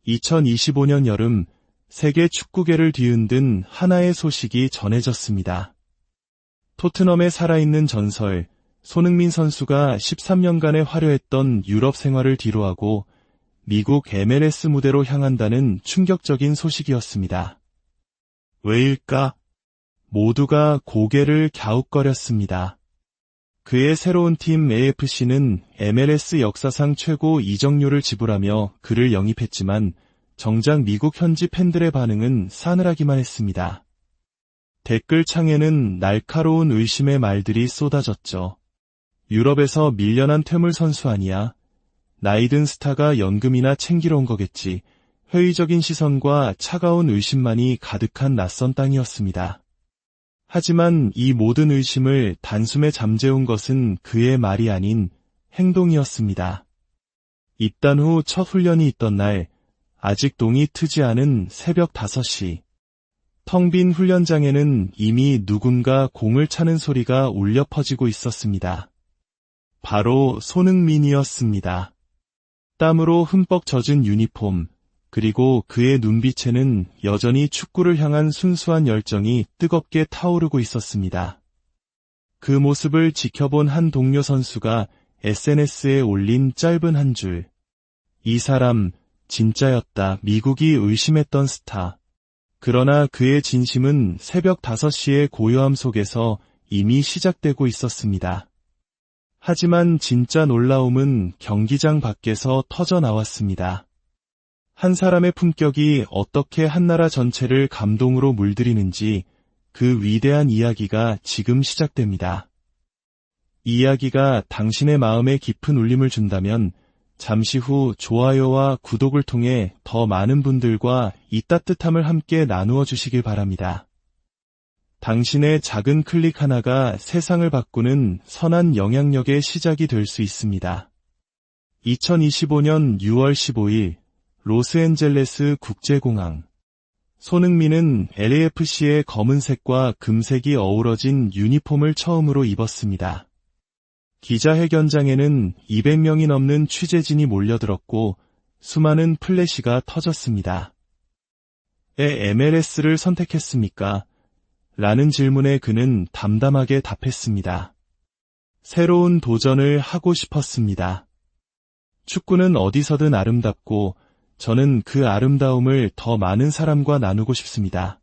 2025년 여름 세계 축구계를 뒤흔든 하나의 소식이 전해졌습니다. 토트넘의 살아있는 전설 손흥민 선수가 13년간의 화려했던 유럽 생활을 뒤로하고 미국 MLS 무대로 향한다는 충격적인 소식이었습니다. 왜일까? 모두가 고개를 갸웃거렸습니다. 그의 새로운 팀 AFC는 MLS 역사상 최고 이적료를 지불하며 그를 영입했지만 정작 미국 현지 팬들의 반응은 싸늘하기만 했습니다. 댓글창에는 날카로운 의심의 말들이 쏟아졌죠. 유럽에서 밀려난 퇴물 선수 아니야? 나이든 스타가 연금이나 챙기러 온 거겠지. 회의적인 시선과 차가운 의심만이 가득한 낯선 땅이었습니다. 하지만 이 모든 의심을 단숨에 잠재운 것은 그의 말이 아닌 행동이었습니다. 입단 후 첫 훈련이 있던 날, 아직 동이 트지 않은 새벽 5시. 텅 빈 훈련장에는 이미 누군가 공을 차는 소리가 울려 퍼지고 있었습니다. 바로 손흥민이었습니다. 땀으로 흠뻑 젖은 유니폼, 그리고 그의 눈빛에는 여전히 축구를 향한 순수한 열정이 뜨겁게 타오르고 있었습니다. 그 모습을 지켜본 한 동료 선수가 SNS에 올린 짧은 한 줄. 이 사람 진짜였다. 미국이 의심했던 스타. 그러나 그의 진심은 새벽 5시의 고요함 속에서 이미 시작되고 있었습니다. 하지만 진짜 놀라움은 경기장 밖에서 터져 나왔습니다. 한 사람의 품격이 어떻게 한 나라 전체를 감동으로 물들이는지 그 위대한 이야기가 지금 시작됩니다. 이 이야기가 당신의 마음에 깊은 울림을 준다면 잠시 후 좋아요와 구독을 통해 더 많은 분들과 이 따뜻함을 함께 나누어 주시길 바랍니다. 당신의 작은 클릭 하나가 세상을 바꾸는 선한 영향력의 시작이 될 수 있습니다. 2025년 6월 15일 로스앤젤레스 국제공항. 손흥민은 LAFC의 검은색과 금색이 어우러진 유니폼을 처음으로 입었습니다. 기자회견장에는 200명이 넘는 취재진이 몰려들었고 수많은 플래시가 터졌습니다. 왜 MLS를 선택했습니까? 라는 질문에 그는 담담하게 답했습니다. 새로운 도전을 하고 싶었습니다. 축구는 어디서든 아름답고 저는 그 아름다움을 더 많은 사람과 나누고 싶습니다.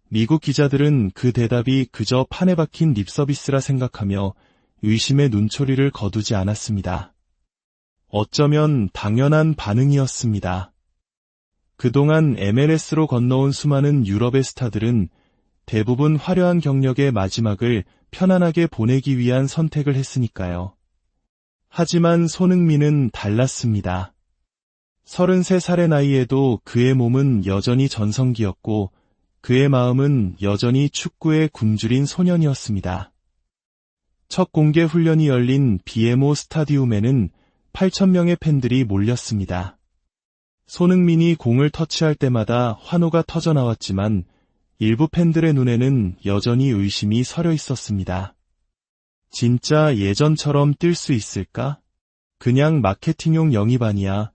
미국 기자들은 그 대답이 그저 판에 박힌 립서비스라 생각하며 의심의 눈초리를 거두지 않았습니다. 어쩌면 당연한 반응이었습니다. 그동안 MLS로 건너온 수많은 유럽의 스타들은 대부분 화려한 경력의 마지막을 편안하게 보내기 위한 선택을 했으니까요. 하지만 손흥민은 달랐습니다. 33살의 나이에도 그의 몸은 여전히 전성기였고 그의 마음은 여전히 축구에 굶주린 소년이었습니다. 첫 공개 훈련이 열린 BMO 스타디움에는 8,000명의 팬들이 몰렸습니다. 손흥민이 공을 터치할 때마다 환호가 터져 나왔지만 일부 팬들의 눈에는 여전히 의심이 서려 있었습니다. 진짜 예전처럼 뛸 수 있을까? 그냥 마케팅용 영입 아니야.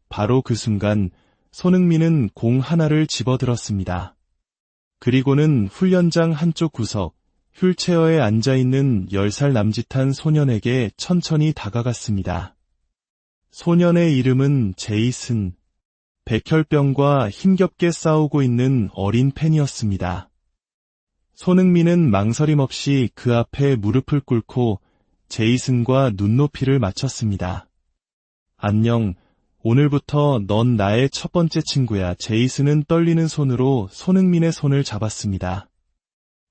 바로 그 순간 손흥민은 공 하나를 집어들었습니다. 그리고는 훈련장 한쪽 구석, 휠체어에 앉아있는 10살 남짓한 소년에게 천천히 다가갔습니다. 소년의 이름은 제이슨. 백혈병과 힘겹게 싸우고 있는 어린 팬이었습니다. 손흥민은 망설임 없이 그 앞에 무릎을 꿇고 제이슨과 눈높이를 맞췄습니다. 안녕, 오늘부터 넌 나의 첫 번째 친구야. 제이슨은 떨리는 손으로 손흥민의 손을 잡았습니다.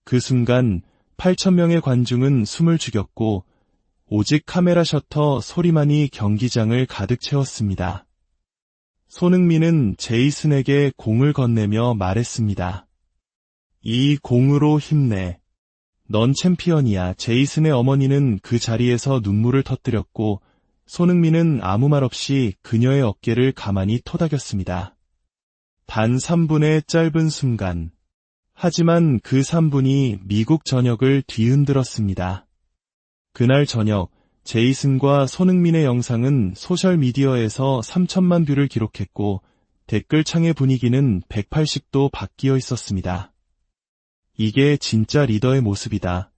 그 순간 8,000명의 관중은 숨을 죽였고 오직 카메라 셔터 소리만이 경기장을 가득 채웠습니다. 손흥민은 제이슨에게 공을 건네며 말했습니다. 이 공으로 힘내. 넌 챔피언이야. 제이슨의 어머니는 그 자리에서 눈물을 터뜨렸고 손흥민은 아무 말 없이 그녀의 어깨를 가만히 토닥였습니다. 단 3분의 짧은 순간. 하지만 그 3분이 미국 전역을 뒤흔들었습니다. 그날 저녁 제이슨과 손흥민의 영상은 소셜미디어에서 3천만 뷰를 기록했고 댓글창의 분위기는 180도 바뀌어 있었습니다. 이게 진짜 리더의 모습이다.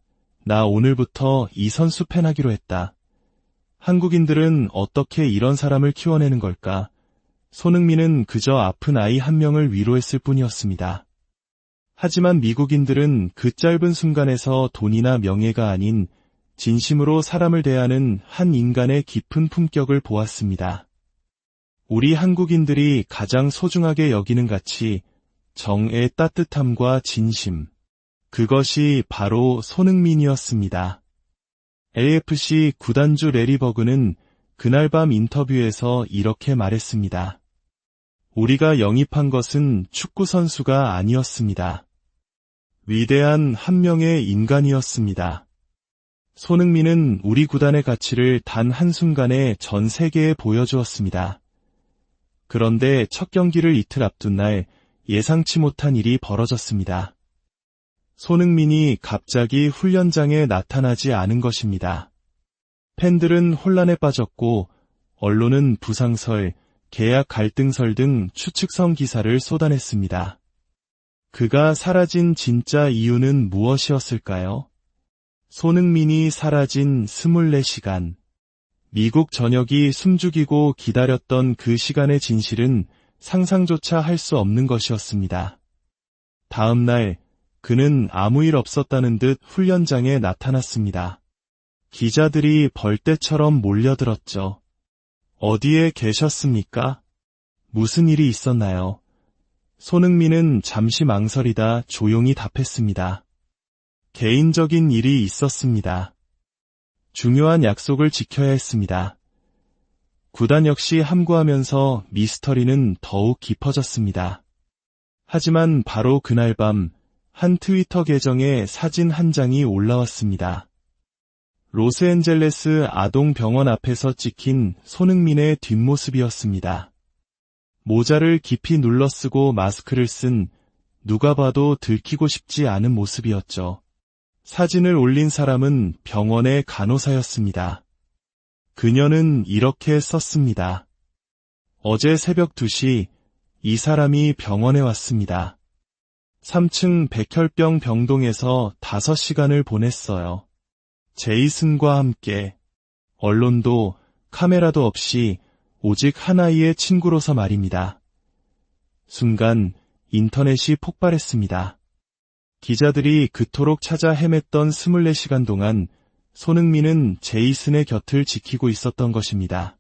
나 오늘부터 이 선수 팬하기로 했다. 한국인들은 어떻게 이런 사람을 키워내는 걸까? 손흥민은 그저 아픈 아이 한 명을 위로했을 뿐이었습니다. 하지만 미국인들은 그 짧은 순간에서 돈이나 명예가 아닌 진심으로 사람을 대하는 한 인간의 깊은 품격을 보았습니다. 우리 한국인들이 가장 소중하게 여기는 가치, 정의 따뜻함과 진심. 그것이 바로 손흥민이었습니다. AFC 구단주 레리 버그는 그날 밤 인터뷰에서 이렇게 말했습니다. 우리가 영입한 것은 축구 선수가 아니었습니다. 위대한 한 명의 인간이었습니다. 손흥민은 우리 구단의 가치를 단 한순간에 전 세계에 보여주었습니다. 그런데 첫 경기를 이틀 앞둔 날 예상치 못한 일이 벌어졌습니다. 손흥민이 갑자기 훈련장에 나타나지 않은 것입니다. 팬들은 혼란에 빠졌고 언론은 부상설, 계약 갈등설 등 추측성 기사를 쏟아냈습니다. 그가 사라진 진짜 이유는 무엇이었을까요? 손흥민이 사라진 24시간. 미국 전역이 숨죽이고 기다렸던 그 시간의 진실은 상상조차 할 수 없는 것이었습니다. 다음 날 그는 아무 일 없었다는 듯 훈련장에 나타났습니다. 기자들이 벌떼처럼 몰려들었죠. 어디에 계셨습니까? 무슨 일이 있었나요? 손흥민은 잠시 망설이다 조용히 답했습니다. 개인적인 일이 있었습니다. 중요한 약속을 지켜야 했습니다. 구단 역시 함구하면서 미스터리는 더욱 깊어졌습니다. 하지만 바로 그날 밤 한 트위터 계정에 사진 한 장이 올라왔습니다. 로스앤젤레스 아동병원 앞에서 찍힌 손흥민의 뒷모습이었습니다. 모자를 깊이 눌러쓰고 마스크를 쓴 누가 봐도 들키고 싶지 않은 모습이었죠. 사진을 올린 사람은 병원의 간호사였습니다. 그녀는 이렇게 썼습니다. 어제 새벽 2시 이 사람이 병원에 왔습니다. 3층 백혈병 병동에서 5시간을 보냈어요. 제이슨과 함께. 언론도 카메라도 없이 오직 하나의 친구로서 말입니다. 순간 인터넷이 폭발했습니다. 기자들이 그토록 찾아 헤맸던 24시간 동안 손흥민은 제이슨의 곁을 지키고 있었던 것입니다.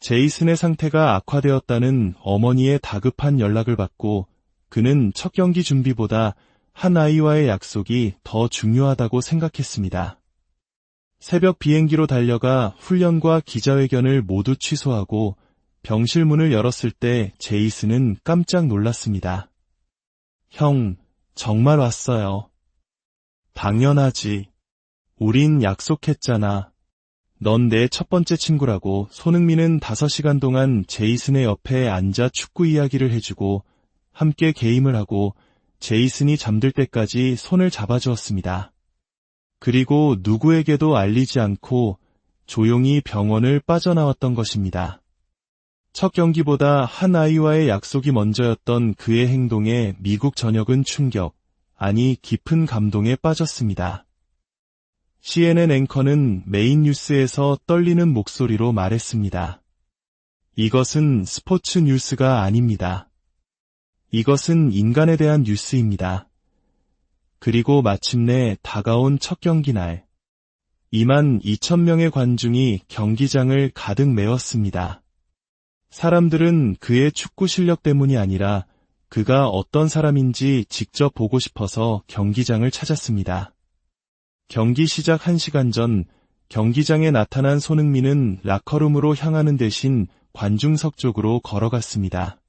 제이슨의 상태가 악화되었다는 어머니의 다급한 연락을 받고 그는 첫 경기 준비보다 한 아이와의 약속이 더 중요하다고 생각했습니다. 새벽 비행기로 달려가 훈련과 기자회견을 모두 취소하고 병실 문을 열었을 때 제이슨은 깜짝 놀랐습니다. 형, 정말 왔어요. 당연하지. 우린 약속했잖아. 넌 내 첫 번째 친구라고. 손흥민은 5시간 동안 제이슨의 옆에 앉아 축구 이야기를 해주고 함께 게임을 하고 제이슨이 잠들 때까지 손을 잡아주었습니다. 그리고 누구에게도 알리지 않고 조용히 병원을 빠져나왔던 것입니다. 첫 경기보다 한 아이와의 약속이 먼저였던 그의 행동에 미국 전역은 충격, 아니 깊은 감동에 빠졌습니다. CNN 앵커는 메인 뉴스에서 떨리는 목소리로 말했습니다. 이것은 스포츠 뉴스가 아닙니다. 이것은 인간에 대한 뉴스입니다. 그리고 마침내 다가온 첫 경기 날. 22,000명의 관중이 경기장을 가득 메웠습니다. 사람들은 그의 축구 실력 때문이 아니라 그가 어떤 사람인지 직접 보고 싶어서 경기장을 찾았습니다. 경기 시작 1시간 전 경기장에 나타난 손흥민은 라커룸으로 향하는 대신 관중석 쪽으로 걸어갔습니다.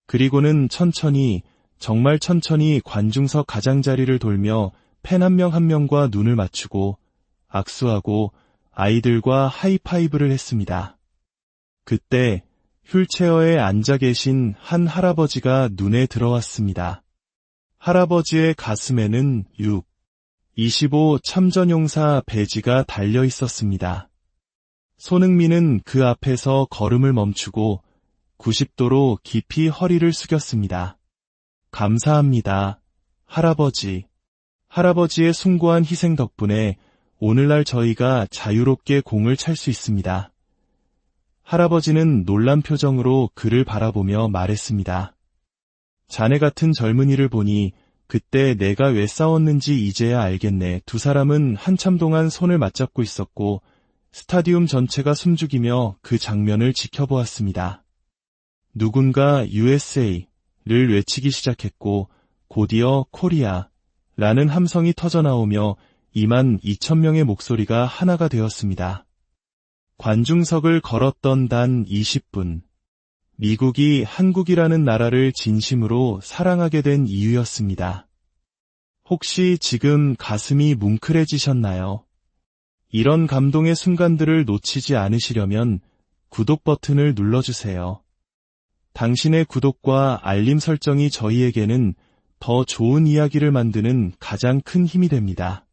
그리고는 천천히, 정말 천천히 관중석 가장자리를 돌며 팬 한 명 한 명과 눈을 맞추고 악수하고 아이들과 하이파이브를 했습니다. 그때 휠체어에 앉아 계신 한 할아버지가 눈에 들어왔습니다. 할아버지의 가슴에는 25 참전용사 배지가 달려 있었습니다. 손흥민은 그 앞에서 걸음을 멈추고 90도로 깊이 허리를 숙였습니다. 감사합니다, 할아버지. 할아버지의 숭고한 희생 덕분에 오늘날 저희가 자유롭게 공을 찰 수 있습니다. 할아버지는 놀란 표정으로 그를 바라보며 말했습니다. 자네 같은 젊은이를 보니 그때 내가 왜 싸웠는지 이제야 알겠네. 두 사람은 한참 동안 손을 맞잡고 있었고 스타디움 전체가 숨죽이며 그 장면을 지켜보았습니다. 누군가 USA를 외치기 시작했고 곧이어 코리아라는 함성이 터져나오며 22,000명의 목소리가 하나가 되었습니다. 관중석을 걸었던 단 20분. 미국이 한국이라는 나라를 진심으로 사랑하게 된 이유였습니다. 혹시 지금 가슴이 뭉클해지셨나요? 이런 감동의 순간들을 놓치지 않으시려면 구독 버튼을 눌러주세요. 당신의 구독과 알림 설정이 저희에게는 더 좋은 이야기를 만드는 가장 큰 힘이 됩니다.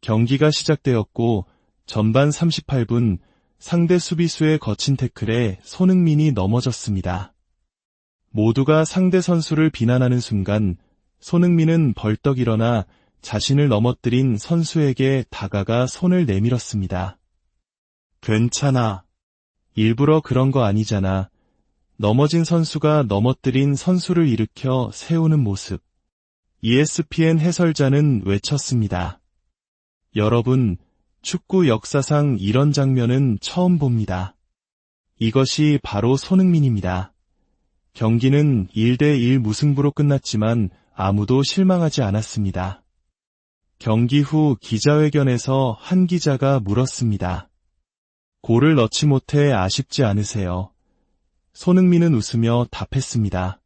경기가 시작되었고 전반 38분 상대 수비수의 거친 태클에 손흥민이 넘어졌습니다. 모두가 상대 선수를 비난하는 순간 손흥민은 벌떡 일어나 자신을 넘어뜨린 선수에게 다가가 손을 내밀었습니다. 괜찮아. 일부러 그런 거 아니잖아. 넘어진 선수가 넘어뜨린 선수를 일으켜 세우는 모습. ESPN 해설자는 외쳤습니다. 여러분, 축구 역사상 이런 장면은 처음 봅니다. 이것이 바로 손흥민입니다. 경기는 1대1 무승부로 끝났지만 아무도 실망하지 않았습니다. 경기 후 기자회견에서 한 기자가 물었습니다. 골을 넣지 못해 아쉽지 않으세요? 손흥민은 웃으며 답했습니다.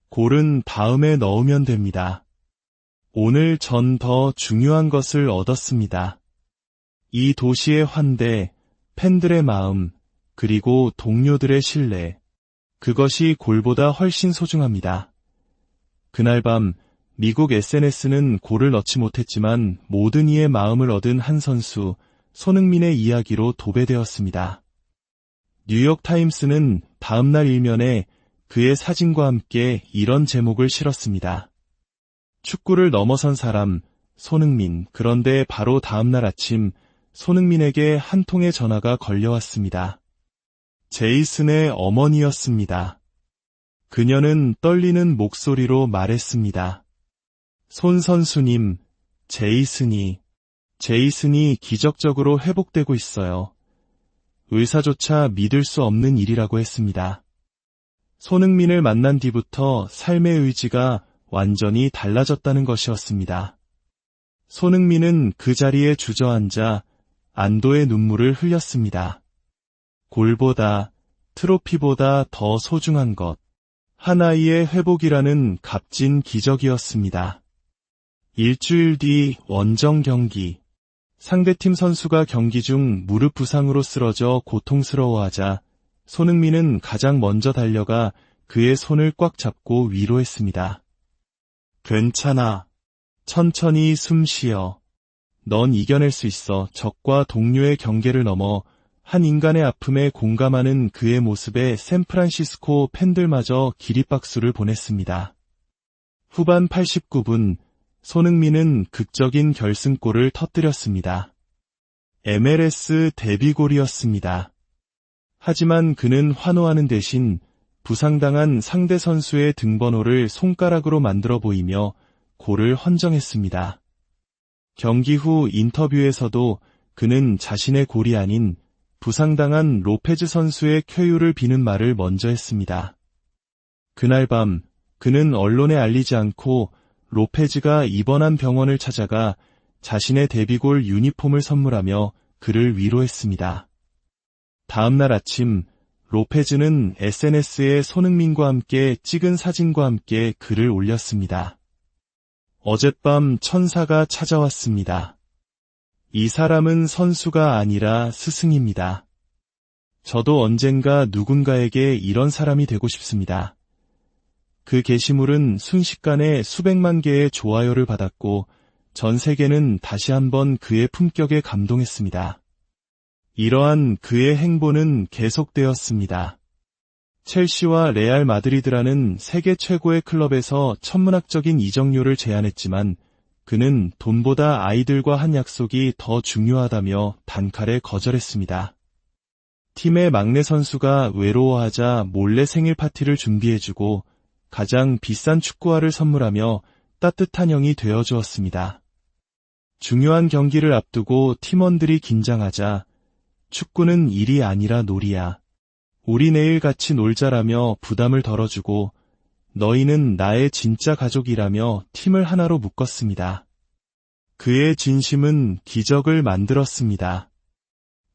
골은 다음에 넣으면 됩니다. 오늘 전 더 중요한 것을 얻었습니다. 이 도시의 환대, 팬들의 마음, 그리고 동료들의 신뢰. 그것이 골보다 훨씬 소중합니다. 그날 밤 미국 SNS는 골을 넣지 못했지만 모든 이의 마음을 얻은 한 선수, 손흥민의 이야기로 도배되었습니다. 뉴욕타임스는 다음날 일면에 그의 사진과 함께 이런 제목을 실었습니다. 축구를 넘어선 사람, 손흥민. 그런데 바로 다음날 아침 손흥민에게 한 통의 전화가 걸려왔습니다. 제이슨의 어머니였습니다. 그녀는 떨리는 목소리로 말했습니다. 손 선수님, 제이슨이 기적적으로 회복되고 있어요. 의사조차 믿을 수 없는 일이라고 했습니다. 손흥민을 만난 뒤부터 삶의 의지가 완전히 달라졌다는 것이었습니다. 손흥민은 그 자리에 주저앉아 안도의 눈물을 흘렸습니다. 골보다, 트로피보다 더 소중한 것. 하나이의 회복이라는 값진 기적이었습니다. 일주일 뒤 원정 경기. 상대팀 선수가 경기 중 무릎 부상으로 쓰러져 고통스러워하자 손흥민은 가장 먼저 달려가 그의 손을 꽉 잡고 위로했습니다. 괜찮아. 천천히 숨 쉬어. 넌 이겨낼 수 있어. 적과 동료의 경계를 넘어 한 인간의 아픔에 공감하는 그의 모습에 샌프란시스코 팬들마저 기립박수를 보냈습니다. 후반 89분 손흥민은 극적인 결승골을 터뜨렸습니다. MLS 데뷔골이었습니다. 하지만 그는 환호하는 대신 부상당한 상대 선수의 등번호를 손가락으로 만들어 보이며 골을 헌정했습니다. 경기 후 인터뷰에서도 그는 자신의 골이 아닌 부상당한 로페즈 선수의 쾌유를 비는 말을 먼저 했습니다. 그날 밤 그는 언론에 알리지 않고 로페즈가 입원한 병원을 찾아가 자신의 데뷔골 유니폼을 선물하며 그를 위로했습니다. 다음날 아침 로페즈는 SNS에 손흥민과 함께 찍은 사진과 함께 글을 올렸습니다. 어젯밤 천사가 찾아왔습니다. 이 사람은 선수가 아니라 스승입니다. 저도 언젠가 누군가에게 이런 사람이 되고 싶습니다. 그 게시물은 순식간에 수백만 개의 좋아요를 받았고 전 세계는 다시 한번 그의 품격에 감동했습니다. 이러한 그의 행보는 계속되었습니다. 첼시와 레알 마드리드라는 세계 최고의 클럽에서 천문학적인 이적료를 제안했지만 그는 돈보다 아이들과 한 약속이 더 중요하다며 단칼에 거절했습니다. 팀의 막내 선수가 외로워하자 몰래 생일 파티를 준비해주고 가장 비싼 축구화를 선물하며 따뜻한 형이 되어주었습니다. 중요한 경기를 앞두고 팀원들이 긴장하자 축구는 일이 아니라 놀이야. 우리 내일 같이 놀자라며 부담을 덜어주고 너희는 나의 진짜 가족이라며 팀을 하나로 묶었습니다. 그의 진심은 기적을 만들었습니다.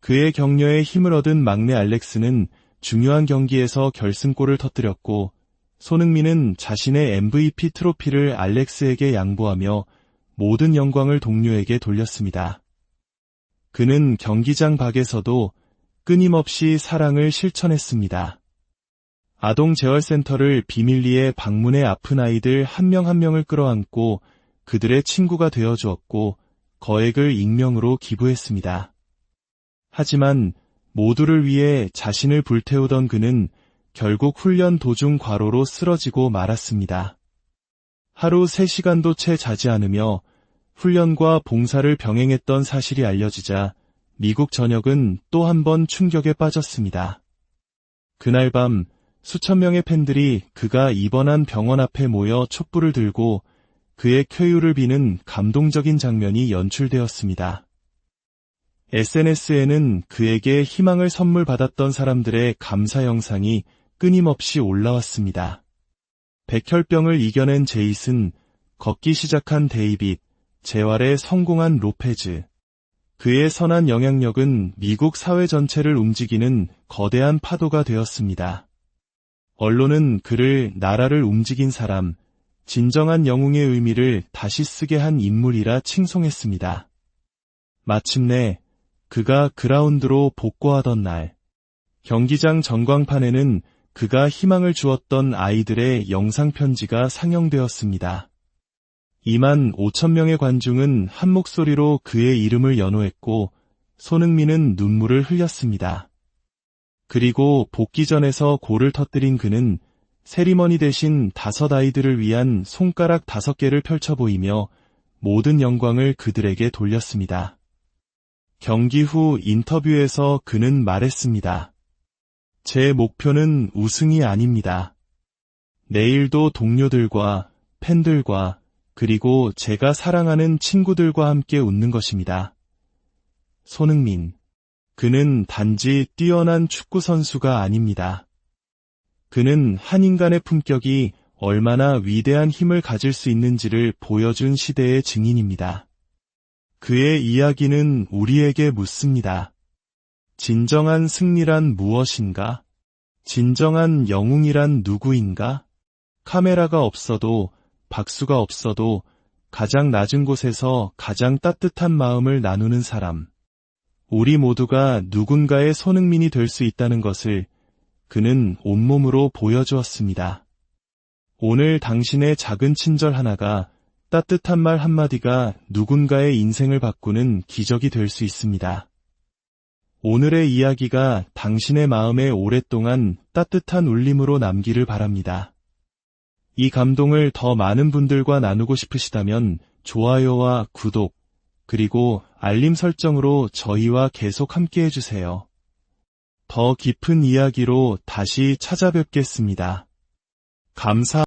그의 격려에 힘을 얻은 막내 알렉스는 중요한 경기에서 결승골을 터뜨렸고 손흥민은 자신의 MVP 트로피를 알렉스에게 양보하며 모든 영광을 동료에게 돌렸습니다. 그는 경기장 밖에서도 끊임없이 사랑을 실천했습니다. 아동 재활센터를 비밀리에 방문해 아픈 아이들 한 명 한 명을 끌어안고 그들의 친구가 되어주었고 거액을 익명으로 기부했습니다. 하지만 모두를 위해 자신을 불태우던 그는 결국 훈련 도중 과로로 쓰러지고 말았습니다. 하루 3시간도 채 자지 않으며 훈련과 봉사를 병행했던 사실이 알려지자 미국 전역은 또 한 번 충격에 빠졌습니다. 그날 밤 수천 명의 팬들이 그가 입원한 병원 앞에 모여 촛불을 들고 그의 쾌유를 비는 감동적인 장면이 연출되었습니다. SNS에는 그에게 희망을 선물 받았던 사람들의 감사 영상이 끊임없이 올라왔습니다. 백혈병을 이겨낸 제이슨, 걷기 시작한 데이빗, 재활에 성공한 로페즈. 그의 선한 영향력은 미국 사회 전체를 움직이는 거대한 파도가 되었습니다. 언론은 그를 나라를 움직인 사람, 진정한 영웅의 의미를 다시 쓰게 한 인물이라 칭송했습니다. 마침내 그가 그라운드로 복구하던 날, 경기장 전광판에는 그가 희망을 주었던 아이들의 영상편지가 상영되었습니다. 2만 5천 명의 관중은 한 목소리로 그의 이름을 연호했고 손흥민은 눈물을 흘렸습니다. 그리고 복귀전에서 골을 터뜨린 그는 세리머니 대신 5 아이들을 위한 손가락 5개를 펼쳐 보이며 모든 영광을 그들에게 돌렸습니다. 경기 후 인터뷰에서 그는 말했습니다. 제 목표는 우승이 아닙니다. 내일도 동료들과 팬들과 그리고 제가 사랑하는 친구들과 함께 웃는 것입니다. 손흥민. 그는 단지 뛰어난 축구 선수가 아닙니다. 그는 한 인간의 품격이 얼마나 위대한 힘을 가질 수 있는지를 보여준 시대의 증인입니다. 그의 이야기는 우리에게 묻습니다. 진정한 승리란 무엇인가? 진정한 영웅이란 누구인가? 카메라가 없어도, 박수가 없어도 가장 낮은 곳에서 가장 따뜻한 마음을 나누는 사람. 우리 모두가 누군가의 손흥민이 될 수 있다는 것을 그는 온몸으로 보여주었습니다. 오늘 당신의 작은 친절 하나가, 따뜻한 말 한마디가 누군가의 인생을 바꾸는 기적이 될 수 있습니다. 오늘의 이야기가 당신의 마음에 오랫동안 따뜻한 울림으로 남기를 바랍니다. 이 감동을 더 많은 분들과 나누고 싶으시다면 좋아요와 구독, 그리고 알림 설정으로 저희와 계속 함께 해주세요. 더 깊은 이야기로 다시 찾아뵙겠습니다. 감사합니다.